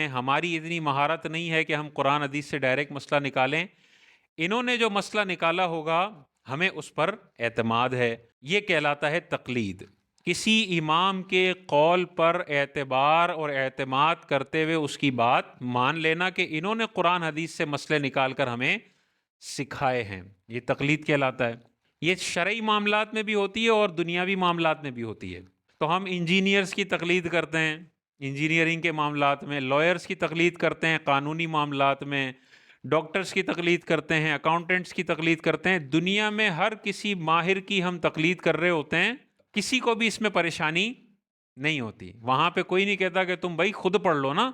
ہماری اتنی مہارت نہیں ہے کہ ہم قرآن حدیث سے ڈائریکٹ مسئلہ نکالیں. انہوں نے جو مسئلہ نکالا ہوگا ہمیں اس پر اعتماد ہے. یہ کہلاتا ہے تقلید. کسی امام کے قول پر اعتبار اور اعتماد کرتے ہوئے اس کی بات مان لینا کہ انہوں نے قرآن حدیث سے مسئلے نکال کر ہمیں سکھائے ہیں، یہ تقلید کہلاتا ہے. یہ شرعی معاملات میں بھی ہوتی ہے اور دنیاوی معاملات میں بھی ہوتی ہے. تو ہم انجینئرز کی تقلید کرتے ہیں انجینئرنگ کے معاملات میں، لائرز کی تقلید کرتے ہیں قانونی معاملات میں، ڈاکٹرز کی تقلید کرتے ہیں، اکاؤنٹنٹس کی تقلید کرتے ہیں. دنیا میں ہر کسی ماہر کی ہم تقلید کر رہے ہوتے ہیں، کسی کو بھی اس میں پریشانی نہیں ہوتی. وہاں پہ کوئی نہیں کہتا کہ تم بھائی خود پڑھ لو نا،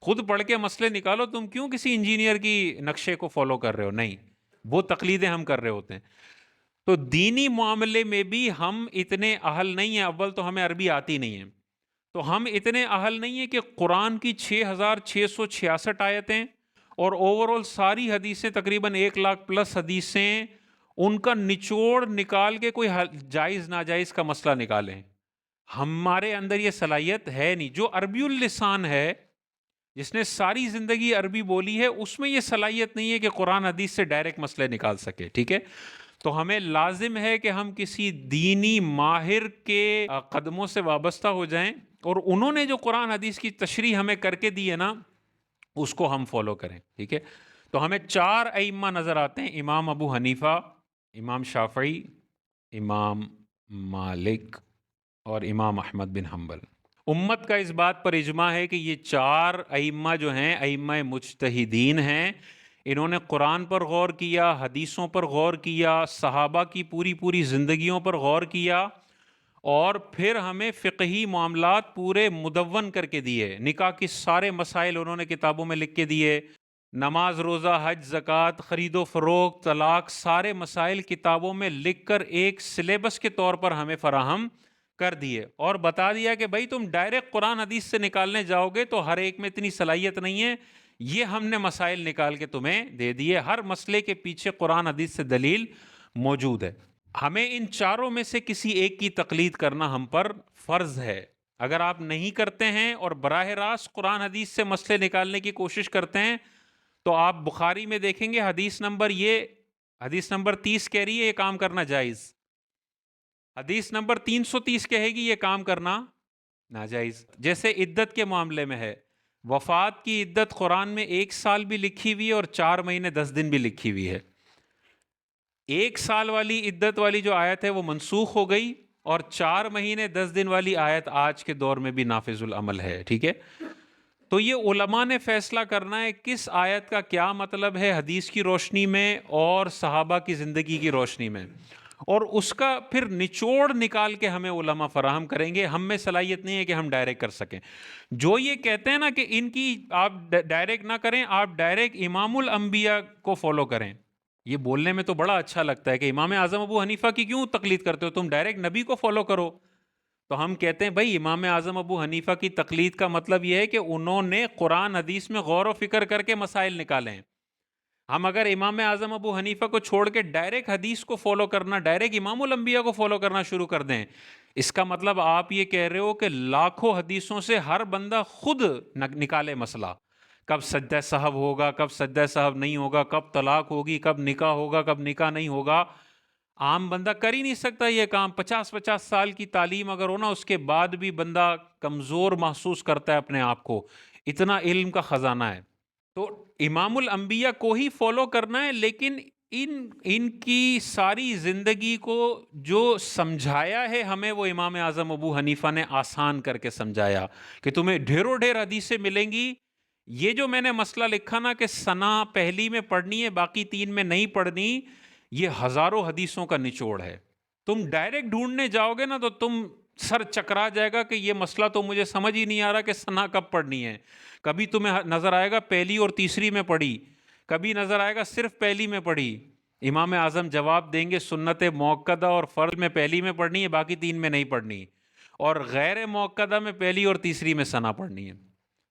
خود پڑھ کے مسئلے نکالو، تم کیوں کسی انجینئر کی نقشے کو فالو کر رہے ہو. نہیں، وہ تقلیدیں ہم کر رہے ہوتے ہیں. تو دینی معاملے میں بھی ہم اتنے اہل نہیں ہیں. اول تو ہمیں عربی آتی نہیں ہے، تو ہم اتنے اہل نہیں ہیں کہ قرآن کی 6666 آیتیں اور اوورال ساری حدیثیں تقریباً 1 لاکھ پلس حدیثیں، ان کا نچوڑ نکال کے کوئی جائز ناجائز کا مسئلہ نکالیں. ہمارے اندر یہ صلاحیت ہے نہیں. جو عربی اللسان ہے، جس نے ساری زندگی عربی بولی ہے، اس میں یہ صلاحیت نہیں ہے کہ قرآن حدیث سے ڈائریکٹ مسئلے نکال سکے. ٹھیک ہے، تو ہمیں لازم ہے کہ ہم کسی دینی ماہر کے قدموں سے وابستہ ہو جائیں اور انہوں نے جو قرآن حدیث کی تشریح ہمیں کر کے دی ہے نا، اس کو ہم فالو کریں. ٹھیک ہے، تو ہمیں 4 ائمہ نظر آتے ہیں: امام ابو حنیفہ، امام شافعی، امام مالک اور امام احمد بن حنبل. امت کا اس بات پر اجماع ہے کہ یہ 4 ائمہ جو ہیں ائمہ مجتہدین ہیں. انہوں نے قرآن پر غور کیا، حدیثوں پر غور کیا، صحابہ کی پوری زندگیوں پر غور کیا، اور پھر ہمیں فقہی معاملات پورے مدون کر کے دیے. نکاح کے سارے مسائل انہوں نے کتابوں میں لکھ کے دیے. نماز، روزہ، حج، زکوٰۃ، خرید و فروخت، طلاق، سارے مسائل کتابوں میں لکھ کر ایک سلیبس کے طور پر ہمیں فراہم کر دیے، اور بتا دیا کہ بھائی تم ڈائریکٹ قرآن حدیث سے نکالنے جاؤ گے تو ہر ایک میں اتنی صلاحیت نہیں ہے. یہ ہم نے مسائل نکال کے تمہیں دے دیے. ہر مسئلے کے پیچھے قرآن حدیث سے دلیل موجود ہے. ہمیں ان 4 میں سے کسی ایک کی تقلید کرنا ہم پر فرض ہے. اگر آپ نہیں کرتے ہیں اور براہ راست قرآن حدیث سے مسئلے نکالنے کی کوشش کرتے ہیں، تو آپ بخاری میں دیکھیں گے حدیث نمبر 30 کہہ رہی ہے یہ کام کرنا جائز، حدیث نمبر 330 کہے گی یہ کام کرنا ناجائز. جیسے عدت کے معاملے میں ہے، وفات کی عدت قرآن میں 1 سال بھی لکھی ہوئی ہے اور 4 مہینے 10 دن بھی لکھی ہوئی ہے. 1 سال والی عدت والی جو آیت ہے وہ منسوخ ہو گئی، اور 4 مہینے 10 دن والی آیت آج کے دور میں بھی نافذ العمل ہے. ٹھیک ہے، تو یہ علماء نے فیصلہ کرنا ہے کس آیت کا کیا مطلب ہے حدیث کی روشنی میں اور صحابہ کی زندگی کی روشنی میں، اور اس کا پھر نچوڑ نکال کے ہمیں علماء فراہم کریں گے. ہم میں صلاحیت نہیں ہے کہ ہم ڈائریکٹ کر سکیں. جو یہ کہتے ہیں نا کہ ان کی آپ ڈائریکٹ نہ کریں، آپ ڈائریکٹ امام الانبیاء کو فالو کریں، یہ بولنے میں تو بڑا اچھا لگتا ہے کہ امام اعظم ابو حنیفہ کی کیوں تقلید کرتے ہو، تم ڈائریکٹ نبی کو فالو کرو. تو ہم کہتے ہیں بھائی امام اعظم ابو حنیفہ کی تقلید کا مطلب یہ ہے کہ انہوں نے قرآن حدیث میں غور و فکر کر کے مسائل نکالے ہیں. ہم اگر امام اعظم ابو حنیفہ کو چھوڑ کے ڈائریکٹ حدیث کو فالو کرنا، ڈائریکٹ امام الانبیاء کو فالو کرنا شروع کر دیں، اس کا مطلب آپ یہ کہہ رہے ہو کہ لاکھوں حدیثوں سے ہر بندہ خود نکالے مسئلہ، کب سجدہ سہو ہوگا، کب سجدہ سہو نہیں ہوگا، کب طلاق ہوگی، کب نکاح ہوگا، کب نکاح نہیں ہوگا. عام بندہ کر ہی نہیں سکتا یہ کام. 50 سال کی تعلیم اگر ہونا، اس کے بعد بھی بندہ کمزور محسوس کرتا ہے اپنے آپ کو، اتنا علم کا خزانہ ہے. تو امام الانبیاء کو ہی فالو کرنا ہے، لیکن ان کی ساری زندگی کو جو سمجھایا ہے ہمیں، وہ امام اعظم ابو حنیفہ نے آسان کر کے سمجھایا کہ تمہیں ڈھیروں ڈھیر حدیثیں ملیں گی. یہ جو میں نے مسئلہ لکھا نا کہ ثنا پہلی میں پڑھنی ہے باقی 3 میں نہیں پڑھنی، یہ ہزاروں حدیثوں کا نچوڑ ہے. تم ڈائریکٹ ڈھونڈنے جاؤ گے نا تو تم سر چکرا جائے گا کہ یہ مسئلہ تو مجھے سمجھ ہی نہیں آ رہا کہ ثنا کب پڑھنی ہے. کبھی تمہیں نظر آئے گا پہلی اور تیسری میں پڑھی، کبھی نظر آئے گا صرف پہلی میں پڑھی. امام اعظم جواب دیں گے سنت موقدہ اور فرض میں پہلی میں پڑھنی ہے باقی 3 میں نہیں پڑھنی، اور غیر موقدہ میں پہلی اور تیسری میں ثنا پڑھنی ہے.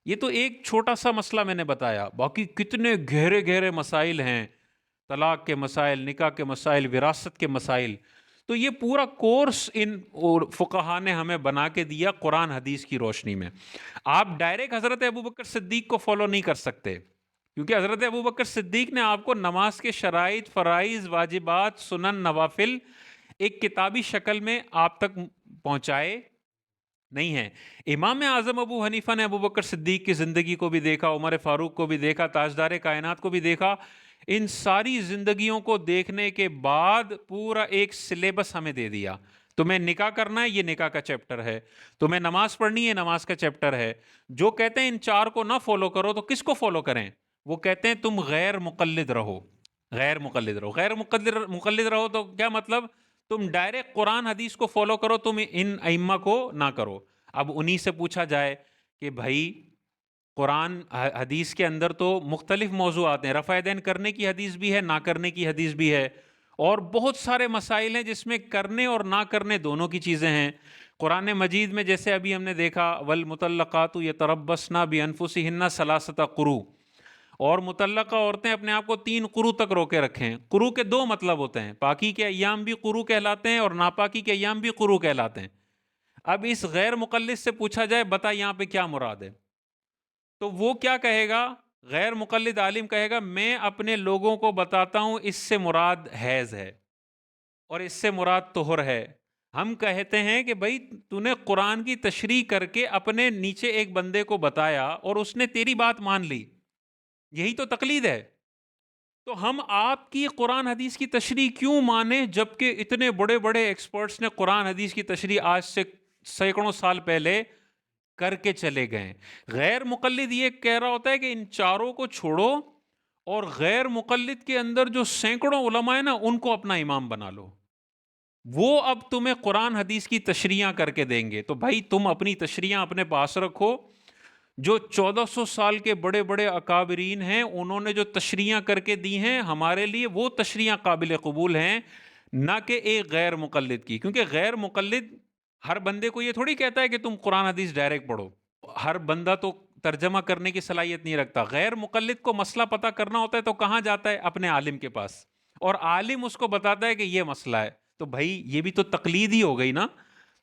یہ تو ایک چھوٹا سا مسئلہ میں نے بتایا، باقی کتنے گہرے گہرے مسائل ہیں، طلاق کے مسائل، نکاح کے مسائل، وراثت کے مسائل. تو یہ پورا کورس ان فقہا نے ہمیں بنا کے دیا قرآن حدیث کی روشنی میں. آپ ڈائریکٹ حضرت ابوبکر صدیق کو فالو نہیں کر سکتے، کیونکہ حضرت ابوبکر صدیق نے آپ کو نماز کے شرائط، فرائض، واجبات، سنن، نوافل ایک کتابی شکل میں آپ تک پہنچائے نہیں ہیں. امام اعظم ابو حنیفہ نے ابوبکر صدیق کی زندگی کو بھی دیکھا، عمر فاروق کو بھی دیکھا، تاجدار کائنات کو بھی دیکھا. ان ساری زندگیوں کو دیکھنے کے بعد پورا ایک سلیبس ہمیں دے دیا. تمہیں نکاح کرنا ہے، یہ نکاح کا چیپٹر ہے. تمہیں نماز پڑھنی ہے، نماز کا چیپٹر ہے. جو کہتے ہیں ان چار کو نہ فالو کرو تو کس کو فالو کریں؟ وہ کہتے ہیں تم غیر مقلد رہو. غیر مقلد رہو. غیر مقلد رہو تو کیا مطلب؟ تم ڈائریکٹ قرآن حدیث کو فالو کرو، تم ان ائمہ کو نہ کرو. اب انہی سے پوچھا جائے کہ بھائی قرآن حدیث کے اندر تو مختلف موضوعات ہیں، رفع دین کرنے کی حدیث بھی ہے، نہ کرنے کی حدیث بھی ہے، اور بہت سارے مسائل ہیں جس میں کرنے اور نہ کرنے دونوں کی چیزیں ہیں. قرآن مجید میں جیسے ابھی ہم نے دیکھا والمطلقات یتربصن بانفسہن ثلاثۃ قروء، اور مطلقہ عورتیں اپنے آپ کو 3 قروء تک روکے رکھیں. قروء کے 2 مطلب ہوتے ہیں، پاکی کے ایام بھی قروء کہلاتے ہیں اور ناپاکی کے ایام بھی قروء کہلاتے ہیں. اب اس غیر مقلد سے پوچھا جائے بتا یہاں پہ کیا مراد ہے، تو وہ کیا کہے گا؟ غیر مقلد عالم کہے گا میں اپنے لوگوں کو بتاتا ہوں اس سے مراد حیض ہے اور اس سے مراد طہر ہے. ہم کہتے ہیں کہ بھائی تو نے قرآن کی تشریح کر کے اپنے نیچے ایک بندے کو بتایا اور اس نے تیری بات مان لی، یہی تو تقلید ہے. تو ہم آپ کی قرآن حدیث کی تشریح کیوں مانیں جبکہ اتنے بڑے بڑے ایکسپرٹس نے قرآن حدیث کی تشریح آج سے سینکڑوں سال پہلے کر کے چلے گئے. غیر مقلد یہ کہہ رہا ہوتا ہے کہ ان چاروں کو چھوڑو اور غیر مقلد کے اندر جو سینکڑوں علماء ہیں نا ان کو اپنا امام بنا لو، وہ اب تمہیں قرآن حدیث کی تشریحاں کر کے دیں گے. تو بھائی تم اپنی تشریحاں اپنے پاس رکھو. جو 1400 سال کے بڑے بڑے اکابرین ہیں انہوں نے جو تشریحاں کر کے دی ہیں ہمارے لیے وہ تشریحاں قابل قبول ہیں، نہ کہ ایک غیر مقلد کی. کیونکہ غیر مقلد ہر بندے کو یہ تھوڑی کہتا ہے کہ تم قرآن حدیث ڈائریکٹ پڑھو. ہر بندہ تو ترجمہ کرنے کی صلاحیت نہیں رکھتا. غیر مقلد کو مسئلہ پتہ کرنا ہوتا ہے تو کہاں جاتا ہے؟ اپنے عالم کے پاس، اور عالم اس کو بتاتا ہے کہ یہ مسئلہ ہے. تو بھائی یہ بھی تو تقلید ہی ہو گئی نا.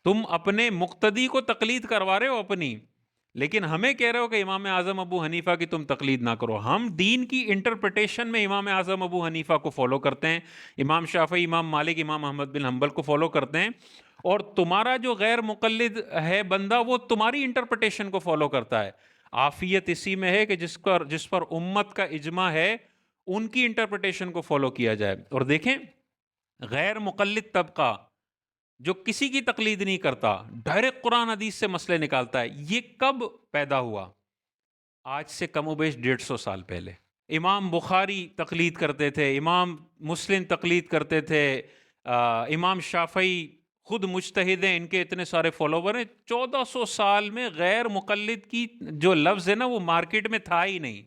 تم اپنے مقتدی کو تقلید کروا رہے ہو اپنی، لیکن ہمیں کہہ رہے ہو کہ امام اعظم ابو حنیفہ کی تم تقلید نہ کرو. ہم دین کی انٹرپریٹیشن میں امام اعظم ابو حنیفہ کو فالو کرتے ہیں، امام شافعی، امام مالک، امام احمد بن حنبل کو فالو کرتے ہیں، اور تمہارا جو غیر مقلد ہے بندہ وہ تمہاری انٹرپریٹیشن کو فالو کرتا ہے. عافیت اسی میں ہے کہ جس پر امت کا اجماع ہے ان کی انٹرپریٹیشن کو فالو کیا جائے. اور دیکھیں غیر مقلد طبقہ جو کسی کی تقلید نہیں کرتا، ڈائریکٹ قرآن حدیث سے مسئلے نکالتا ہے، یہ کب پیدا ہوا؟ آج سے کم و بیش 150 سال پہلے. امام بخاری تقلید کرتے تھے، امام مسلم تقلید کرتے تھے، امام شافعی خود مجتہد ہیں، ان کے اتنے سارے فالوور ہیں. 1400 سال میں غیر مقلد کی جو لفظ ہے نا وہ مارکیٹ میں تھا ہی نہیں،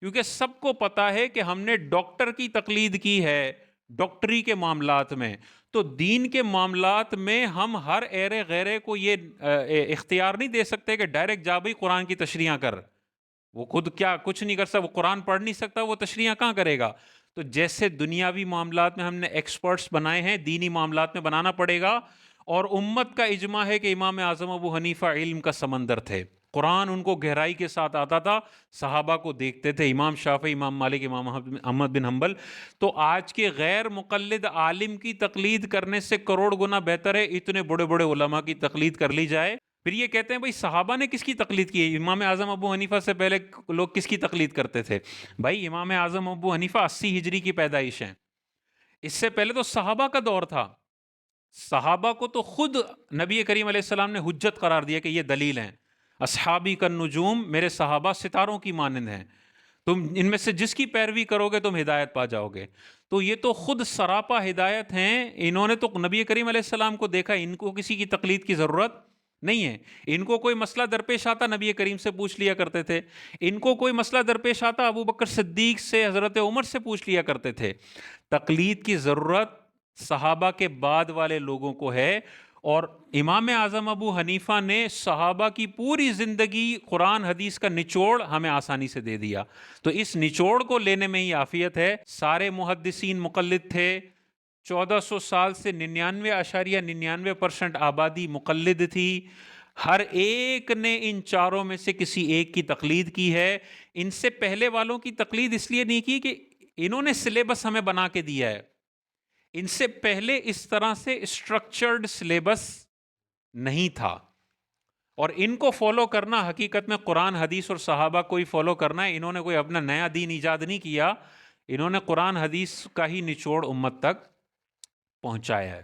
کیونکہ سب کو پتا ہے کہ ہم نے ڈاکٹر کی تقلید کی ہے ڈاکٹری کے معاملات میں. تو دین کے معاملات میں ہم ہر ایرے غیرے کو یہ اختیار نہیں دے سکتے کہ ڈائریکٹ جا بھائی قرآن کی تشریحاں کر. وہ خود کیا کچھ نہیں کر سکتا، وہ قرآن پڑھ نہیں سکتا، وہ تشریحاں کہاں کرے گا؟ تو جیسے دنیاوی معاملات میں ہم نے ایکسپرٹس بنائے ہیں، دینی معاملات میں بنانا پڑے گا. اور امت کا اجماع ہے کہ امام اعظم ابو حنیفہ علم کا سمندر تھے، قرآن ان کو گہرائی کے ساتھ آتا تھا، صحابہ کو دیکھتے تھے، امام شافعی، امام مالک، امام احمد بن حنبل. تو آج کے غیر مقلد عالم کی تقلید کرنے سے کروڑ گنا بہتر ہے اتنے بڑے بڑے علماء کی تقلید کر لی جائے. پھر یہ کہتے ہیں بھائی صحابہ نے کس کی تقلید کی ہے؟ امام اعظم ابو حنیفہ سے پہلے لوگ کس کی تقلید کرتے تھے؟ بھائی امام اعظم ابو حنیفہ 80 ہجری کی پیدائش ہیں، اس سے پہلے تو صحابہ کا دور تھا. صحابہ کو تو خود نبی کریم علیہ السلام نے حجت قرار دیا کہ یہ دلیل ہیں. اصحابی کالنجوم، میرے صحابہ ستاروں کی مانند ہیں، تم ان میں سے جس کی پیروی کرو گے تم ہدایت پا جاؤ گے. تو یہ تو خود سراپا ہدایت ہیں. انہوں نے تو نبی کریم علیہ السلام کو دیکھا، ان کو کسی کی تقلید کی ضرورت نہیں ہے. ان کو کوئی مسئلہ درپیش آتا نبی کریم سے پوچھ لیا کرتے تھے، ان کو کوئی مسئلہ درپیش آتا ابو بکر صدیق سے، حضرت عمر سے پوچھ لیا کرتے تھے. تقلید کی ضرورت صحابہ کے بعد والے لوگوں کو ہے. اور امام اعظم ابو حنیفہ نے صحابہ کی پوری زندگی قرآن حدیث کا نچوڑ ہمیں آسانی سے دے دیا. تو اس نچوڑ کو لینے میں ہی عافیت ہے. سارے محدثین مقلد تھے، 1400 سال سے 99.99% آبادی مقلد تھی، ہر ایک نے ان چاروں میں سے کسی ایک کی تقلید کی ہے۔ ان سے پہلے والوں کی تقلید اس لیے نہیں کی کہ انہوں نے سلیبس ہمیں بنا کے دیا ہے، ان سے پہلے اس طرح سے اسٹرکچرڈ سلیبس نہیں تھا، اور ان کو فالو کرنا حقیقت میں قرآن حدیث اور صحابہ کو ہی فالو کرنا ہے۔ انہوں نے کوئی اپنا نیا دین ایجاد نہیں کیا، انہوں نے قرآن حدیث کا ہی نچوڑ امت تک پہنچایا ہے۔